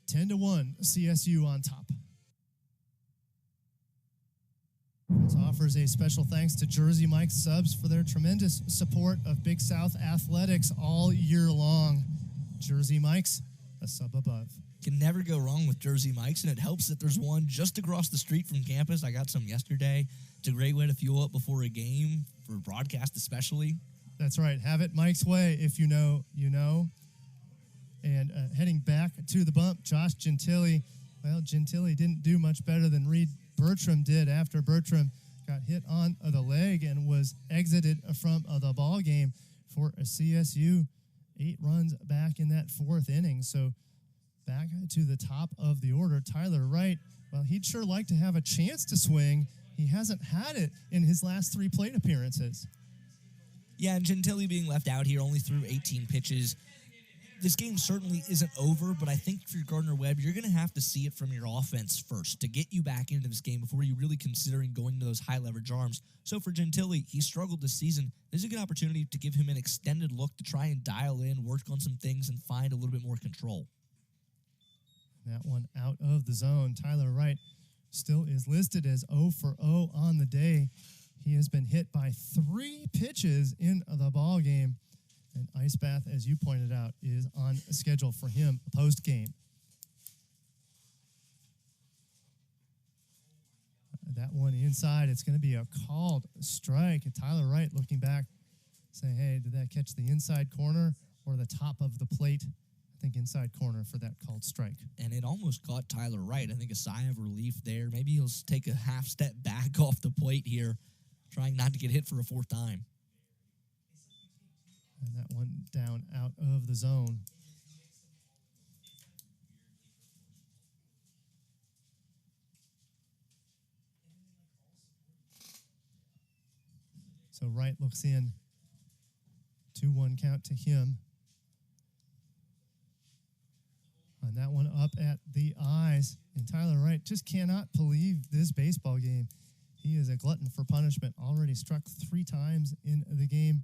10-1, CSU on top. This offers a special thanks to Jersey Mike subs for their tremendous support of Big South athletics all year long. Jersey Mike's, a sub above. Can never go wrong with Jersey Mike's, and it helps that there's one just across the street from campus. I got some yesterday. It's a great way to fuel up before a game, for broadcast especially. That's right. Have it Mike's way. If you know, you know. And heading back to the bump, Josh Gentili. Well, Gentili didn't do much better than Reed Bertram did after Bertram got hit on the leg and was exited from the ball game for a CSU. 8 runs back in that 4th inning. So back to the top of the order, Tyler Wright. Well, he'd sure like to have a chance to swing. He hasn't had it in his last 3 plate appearances. Yeah, and Gentili being left out here only threw 18 pitches. This game certainly isn't over, but I think for Gardner-Webb, you're going to have to see it from your offense first to get you back into this game before you're really considering going to those high-leverage arms. So for Gentili, he struggled this season. This is a good opportunity to give him an extended look to try and dial in, work on some things, and find a little bit more control. That one out of the zone. Tyler Wright still is listed as 0 for 0 on the day. He has been hit by 3 pitches in the ball game. And ice bath, as you pointed out, is on schedule for him post-game. That one inside, it's going to be a called strike. And Tyler Wright looking back, saying, hey, did that catch the inside corner or the top of the plate? I think inside corner for that called strike. And it almost caught Tyler Wright. I think a sigh of relief there. Maybe he'll take a half step back off the plate here, trying not to get hit for a 4th time. And that one down out of the zone. So Wright looks in. 2-1 count to him. On that one up at the eyes. And Tyler Wright just cannot believe this baseball game. He is a glutton for punishment. Already struck 3 times in the game.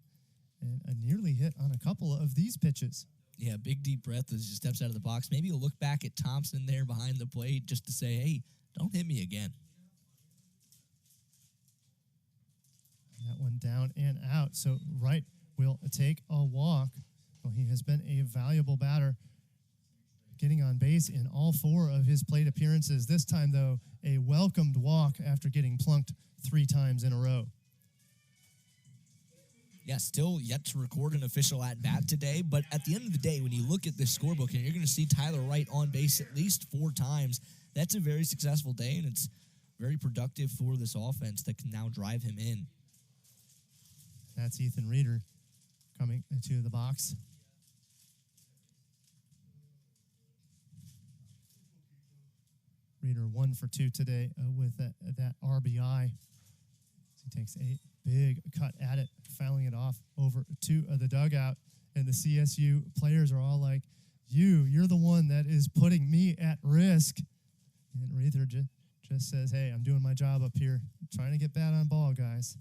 And a nearly hit on a couple of these pitches. Yeah, big deep breath as he steps out of the box. Maybe he'll look back at Thompson there behind the plate just to say, hey, don't hit me again. And that one down and out. So Wright will take a walk. Well, he has been a valuable batter, getting on base in all 4 of his plate appearances. This time, though, a welcomed walk after getting plunked 3 times in a row. Yeah, still yet to record an official at-bat today, but at the end of the day, when you look at this scorebook, and you're going to see Tyler Wright on base at least 4 times, that's a very successful day, and it's very productive for this offense that can now drive him in. That's Ethan Reeder coming to the box. Reeder 1 for 2 today with that RBI. He takes a big cut at it, fouling it off over to the dugout. And the CSU players are all like, you're the one that is putting me at risk. And Reeder just says, hey, I'm doing my job up here. I'm trying to get bat on ball, guys.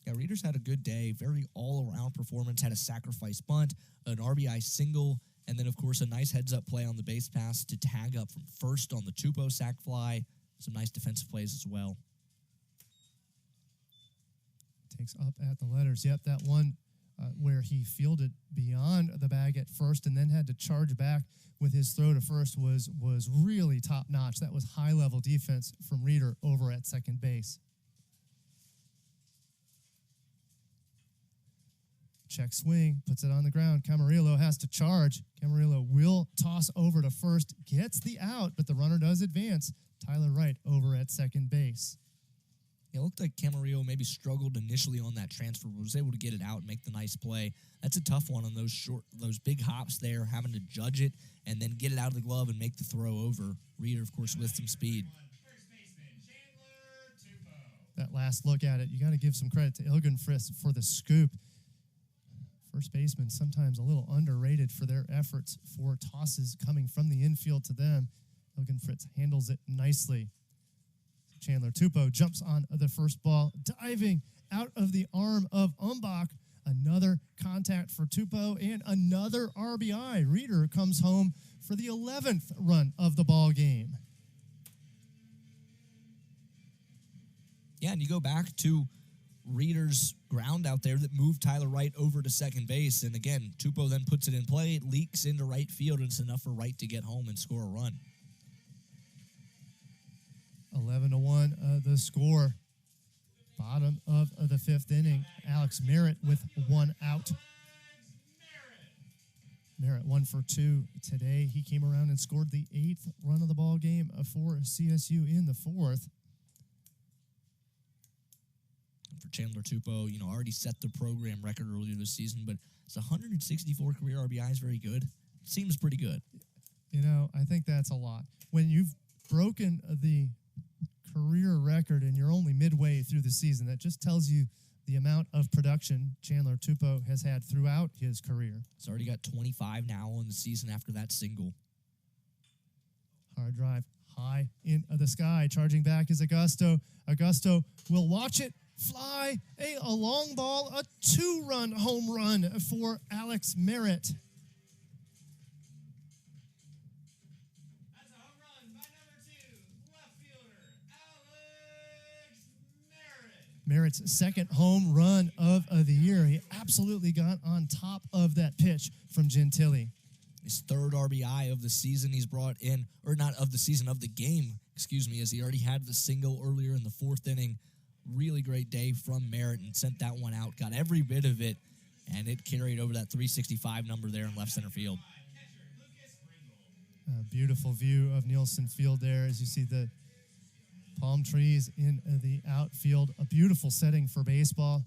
Yeah, Reeder's had a good day. Very all-around performance. Had a sacrifice bunt, an RBI single, and then, of course, a nice heads-up play on the base pass to tag up from first on the Tupou sac fly. Some nice defensive plays as well. Takes up at the letters. Yep, that one where he fielded beyond the bag at first and then had to charge back with his throw to first was really top-notch. That was high-level defense from Reeder over at second base. Check swing, puts it on the ground. Camarillo has to charge. Camarillo will toss over to first, gets the out, but the runner does advance. Tyler Wright over at second base. It looked like Camarillo maybe struggled initially on that transfer, but was able to get it out and make the nice play. That's a tough one on those big hops there, having to judge it and then get it out of the glove and make the throw over. Reeder, of course, with some speed. That last look at it, you got to give some credit to Ilgenfrist for the scoop. First baseman sometimes a little underrated for their efforts for tosses coming from the infield to them. Ilgenfrist handles it nicely. Chandler Tupou jumps on the first ball, diving out of the arm of Umbach. Another contact for Tupou and another RBI. Reeder comes home for the 11th run of the ball game. Yeah, and you go back to Reeder's ground out there that moved Tyler Wright over to second base. And again, Tupou then puts it in play. It leaks into right field, and it's enough for Wright to get home and score a run. 11-1, the score. Bottom of the fifth inning. Alex Merritt with one out. Merritt 1 for 2 today. He came around and scored the 8th run of the ball game for CSU in the 4th. For Chandler Tupou, already set the program record earlier this season, but it's 164 career RBIs, very good. Seems pretty good. I think that's a lot. When you've broken the career record and you're only midway through the season, that just tells you the amount of production Chandler Tupou has had throughout his career. He's already got 25 now in the season after that single. Hard drive high in the sky. Charging back is Augusto. Augusto will watch it fly. A long ball, a 2-run home run for Alex Merritt. That's a home run by number 2, left fielder, Alex Merritt. Merritt's second home run of the year. He absolutely got on top of that pitch from Gentili. His third RBI of the season he's brought in, or not of the season, of the game, as he already had the single earlier in the 4th inning. Really great day from Merritt and sent that one out, got every bit of it, and it carried over that 365 number there in left center field. A beautiful view of Nielsen Field there as you see the palm trees in the outfield. A beautiful setting for baseball.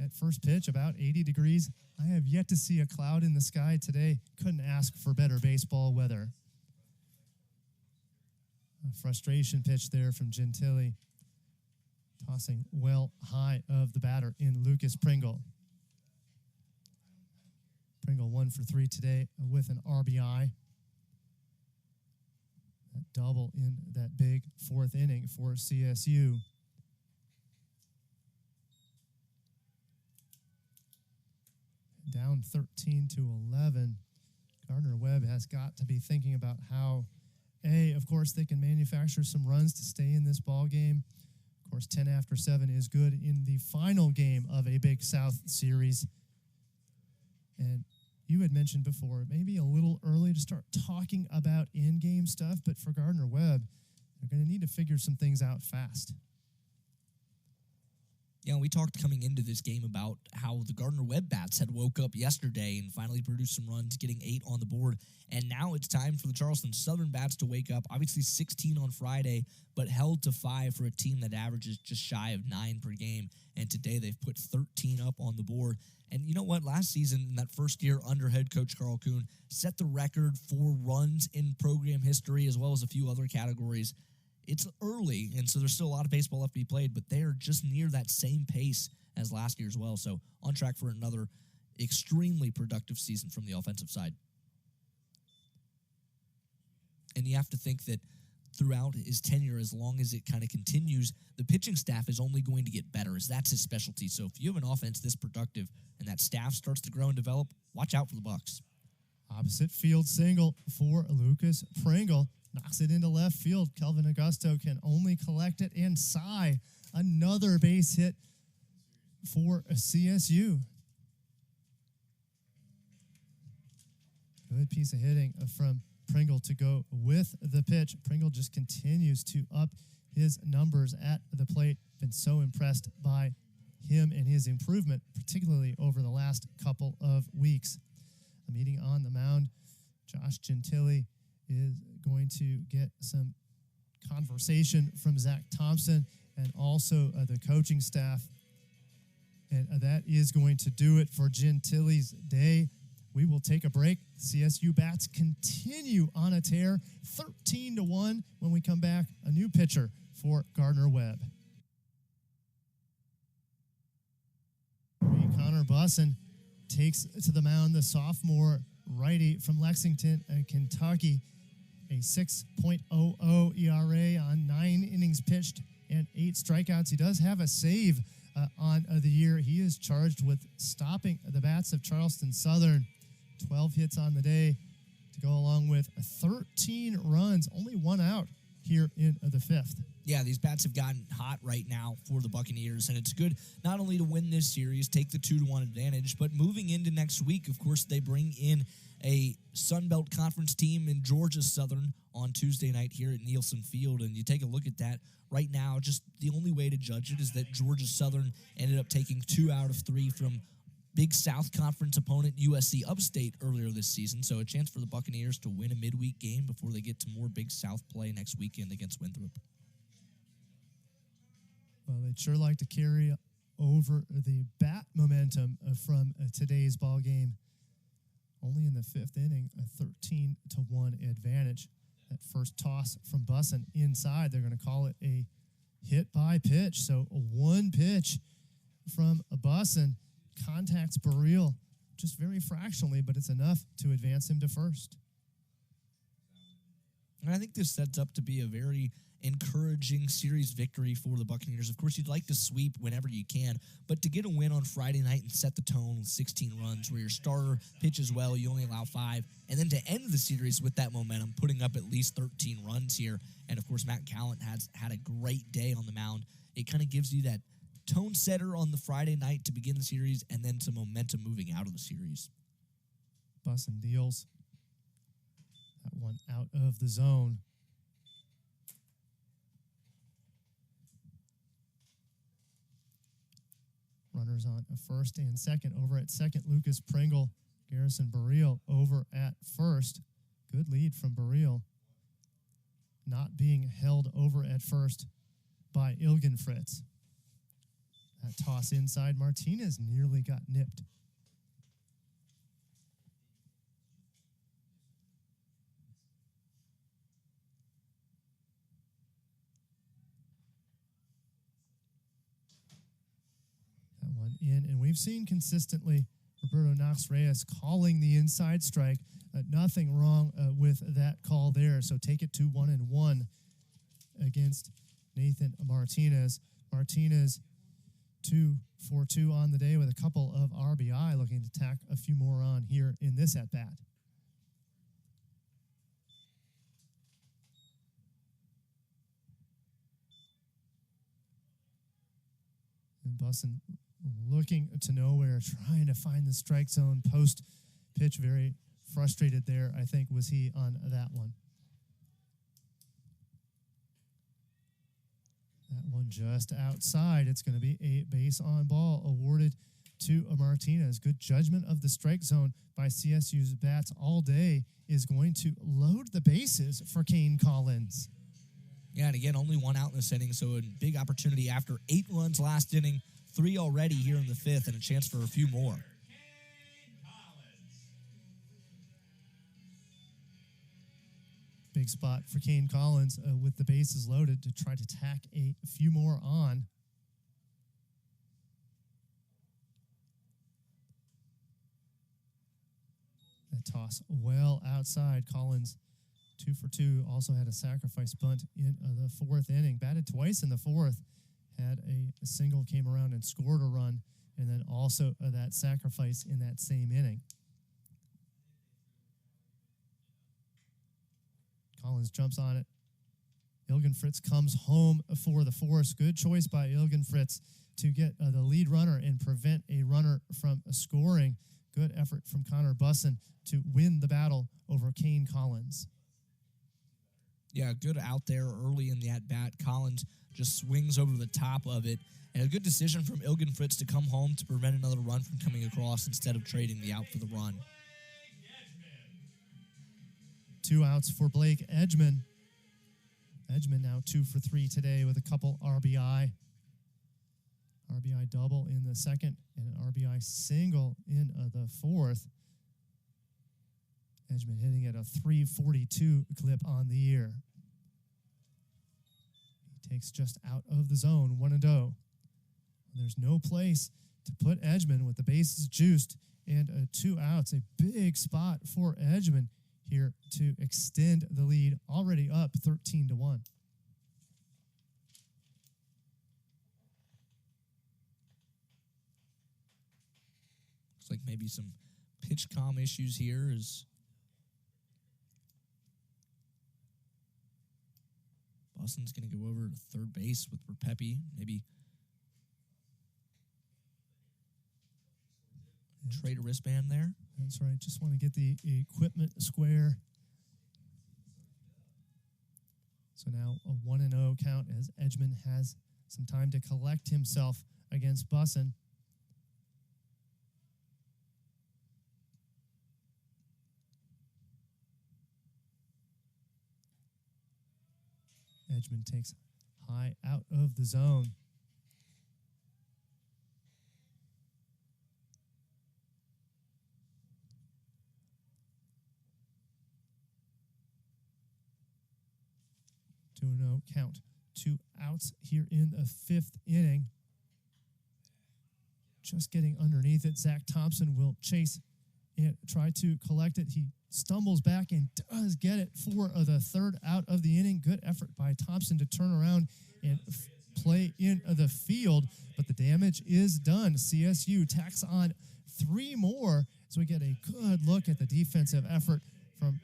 At first pitch, about 80 degrees. I have yet to see a cloud in the sky today. Couldn't ask for better baseball weather. A frustration pitch there from Gentili. Tossing well high of the batter in Lucas Pringle. Pringle 1 for 3 today with an RBI. That double in that big 4th inning for CSU. Down 13-11. Gardner-Webb has got to be thinking about how, of course, they can manufacture some runs to stay in this ball game. Of course, 10 after 7 is good in the final game of a Big South series. And you had mentioned before, maybe a little early to start talking about in-game stuff, but for Gardner-Webb, they're going to need to figure some things out fast. Yeah, we talked coming into this game about how the Gardner-Webb bats had woke up yesterday and finally produced some runs, getting 8 on the board. And now it's time for the Charleston Southern bats to wake up. Obviously 16 on Friday, but held to 5 for a team that averages just shy of 9 per game. And today they've put 13 up on the board. And you know what? Last season, in that first year under head coach Carl Kuhn, set the record for runs in program history as well as a few other categories. It's early, and so there's still a lot of baseball left to be played, but they are just near that same pace as last year as well. So on track for another extremely productive season from the offensive side. And you have to think that throughout his tenure, as long as it kind of continues, the pitching staff is only going to get better, as that's his specialty. So if you have an offense this productive and that staff starts to grow and develop, watch out for the Bucks. Opposite field single for Lucas Pringle. Knocks it into left field. Kelvin Augusto can only collect it and sigh. Another base hit for CSU. Good piece of hitting from Pringle to go with the pitch. Pringle just continues to up his numbers at the plate. Been so impressed by him and his improvement, particularly over the last couple of weeks. A meeting on the mound. Josh Gentili is going to get some conversation from Zach Thompson and also the coaching staff. And that is going to do it for Gentili's day. We will take a break. CSU bats continue on a tear, 13-1. When we come back, a new pitcher for Gardner-Webb. Connor Bussin takes to the mound the sophomore righty from Lexington, Kentucky. A 6.00 ERA on 9 innings pitched and 8 strikeouts. He does have a save on the year. He is charged with stopping the bats of Charleston Southern. 12 hits on the day, to go along with 13 runs, only one out here in the fifth. Yeah, these bats have gotten hot right now for the Buccaneers, and it's good not only to win this series, take the 2-1 advantage, but moving into next week, of course, they bring in a Sun Belt Conference team in Georgia Southern on Tuesday night here at Nielsen Field, and you take a look at that right now, just the only way to judge it is that Georgia Southern ended up taking 2 out of 3 from Big South Conference opponent USC Upstate earlier this season, so a chance for the Buccaneers to win a midweek game before they get to more Big South play next weekend against Winthrop. Well, they'd sure like to carry over the bat momentum from today's ball game. Only in the fifth inning, a 13-1 advantage. That first toss from Bussin inside, they're going to call it a hit by pitch. So a one pitch from Bussin contacts Burrell just very fractionally, but it's enough to advance him to first. And I think this sets up to be a very encouraging series victory for the Buccaneers. Of course, you'd like to sweep whenever you can, but to get a win on Friday night and set the tone with 16 runs where your starter pitches well, you only allow 5, and then to end the series with that momentum, putting up at least 13 runs here. And, of course, Matt Callant has had a great day on the mound. It kind of gives you that tone setter on the Friday night to begin the series and then some momentum moving out of the series. Bussin deals that one out of the zone. Runners on first and second. Over at second, Lucas Pringle. Garrison Burrell over at first. Good lead from Burrell. Not being held over at first by Ilgen Fritz. That toss inside. Martinez nearly got nipped. One in, and we've seen consistently Roberto Knox Reyes calling the inside strike. Nothing wrong with that call there. So take it to 1-1 against Nathan Martinez. Martinez 2 for 2 on the day with a couple of RBI, looking to tack a few more on here in this at bat. And Bussin looking to nowhere, trying to find the strike zone post pitch. Very frustrated there, I think, was he on that one. That one just outside. It's going to be a base on ball awarded to Martinez. Good judgment of the strike zone by CSU's bats all day is going to load the bases for Kane Collins. Yeah, and again, only 1 out in this inning, so a big opportunity after 8 runs last inning, 3 already here in the fifth, and a chance for a few more. Big spot for Kane Collins with the bases loaded to try to tack a few more on. That toss well outside. Collins 2 for 2. Also had a sacrifice bunt in the fourth inning. Batted twice in the fourth. Had a single, came around and scored a run, and then also that sacrifice in that same inning. Collins jumps on it. Ilgen Fritz comes home for the force. Good choice by Ilgen Fritz to get the lead runner and prevent a runner from scoring. Good effort from Connor Bussin to win the battle over Kane Collins. Yeah, good out there early in the at-bat. Collins just swings over the top of it. And a good decision from Ilgen Fritz to come home to prevent another run from coming across instead of trading the out for the run. 2 outs for Blake Edgman. Edgman now 2 for 3 today with a couple RBI. RBI double in the second and an RBI single in the fourth. Edgman hitting at a 342 clip on the year. He takes just out of the zone, 1-0. There's no place to put Edgman with the bases juiced and 2 outs. A big spot for Edgman here to extend the lead, already up 13-1. Looks like maybe some pitch comm issues here as Bussin's going to go over to third base with Pepe. Maybe trade a wristband there. That's right. Just want to get the equipment square. So now a 1-0 count as Edgman has some time to collect himself against Bussin. Edgman takes high out of the zone. Two and 0 count. 2 outs here in the 5th inning. Just getting underneath it. Zach Thompson will chase and try to collect it. He stumbles back and does get it for the 3rd out of the inning. Good effort by Thompson to turn around and play in the field, but the damage is done. CSU tacks on 3 more, so we get a good look at the defensive effort from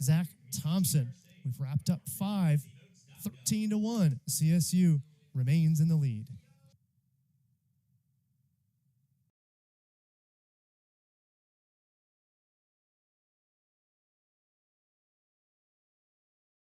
Zach Thompson. We've wrapped up 5, 13-1. CSU remains in the lead.